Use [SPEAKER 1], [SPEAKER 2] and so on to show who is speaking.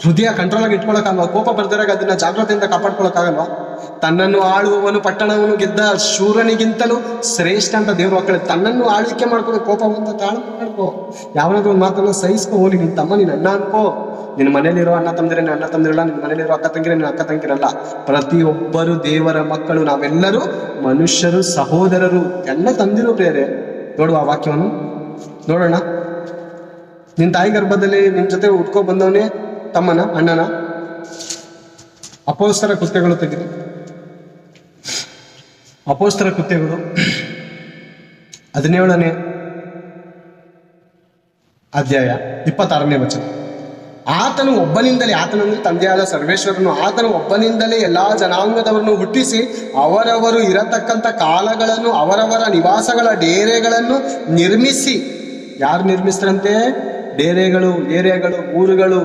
[SPEAKER 1] ಹೃದಯ ಕಂಟ್ರೋಲ್ ಆಗಿ ಇಟ್ಕೊಳಕ್ಕಾಗಲ್ವಾ? ಕೋಪ ಬರ್ದಿರಾಗ ಅದನ್ನ ಜಾಗ್ರತೆಯಿಂದ ಕಾಪಾಡ್ಕೊಳಕ್ಕಾಗಲ್ವಾ? ತನ್ನನ್ನು ಆಳುವವನು ಪಟ್ಟಣವನ್ನು ಗೆದ್ದ ಶೂರನಿಗಿಂತಲೂ ಶ್ರೇಷ್ಠ ಅಂತ ದೇವ್ರು ಮಕ್ಕಳು. ತನ್ನನ್ನು ಆಳ್ವಿಕೆ ಮಾಡ್ಕೋ, ಕೋಪವಂತ ತಾಳು ಮಾಡ್ಕೋ, ಯಾವನಾದ್ರೂ ಒಂದು ಮಾತನ್ನ ಸಹಿಸ್ಕೋ. ಹೋಗಿ ನಿನ್ ತಮ್ಮ ನಿನ್ನ ಅಣ್ಣ ಅನ್ಕೋ. ನಿನ್ನ ಮನೇಲಿರೋ ಅಣ್ಣ ತಂದಿರ ನಿನ್ನ ಅಣ್ಣ ತಂದಿರಲ್ಲ, ನಿನ್ನ ಮನೇಲಿರೋ ಅಕ್ಕ ತಂಗಿರ ನಿನ್ನ ಅಕ್ಕ ತಂಗಿರಲ್ಲ. ಪ್ರತಿಯೊಬ್ಬರು ದೇವರ ಮಕ್ಕಳು, ನಾವೆಲ್ಲರೂ ಮನುಷ್ಯರು, ಸಹೋದರರು, ಎಲ್ಲ ತಂದಿರೋ ಪ್ರೇರೆ. ನೋಡುವ ಆ ವಾಕ್ಯವನ್ನು ನೋಡೋಣ. ನಿನ್ ತಾಯಿ ಗರ್ಭದಲ್ಲಿ ನಿನ್ ಜೊತೆ ಉಟ್ಕೊ ಬಂದವನೇ ತಮ್ಮನ, ಅಣ್ಣನ. ಅಪೋಸ್ತರ ಕೃತ್ಯಗಳು ತೆಗೆದು, ಅಪೋಸ್ತರ ಕೃತ್ಯಗಳು 17ನೇ ಅಧ್ಯಾಯ 26ನೇ ವಚನ. ಆತನು ಒಬ್ಬನಿಂದಲೇ, ಆತನಂದ್ರೆ ತಂದೆಯಾದ ಸರ್ವೇಶ್ವರನು, ಆತನು ಒಬ್ಬನಿಂದಲೇ ಎಲ್ಲಾ ಜನಾಂಗದವರನ್ನು ಹುಟ್ಟಿಸಿ ಅವರವರು ಇರತಕ್ಕಂಥ ಕಾಲಗಳನ್ನು, ಅವರವರ ನಿವಾಸಗಳ ಡೇರೆಗಳನ್ನು ನಿರ್ಮಿಸಿ. ಯಾರು ನಿರ್ಮಿಸ್ತಾರಂತೆ? ಡೇರೆಗಳು, ಏರಿಯಾಗಳು, ಊರುಗಳು,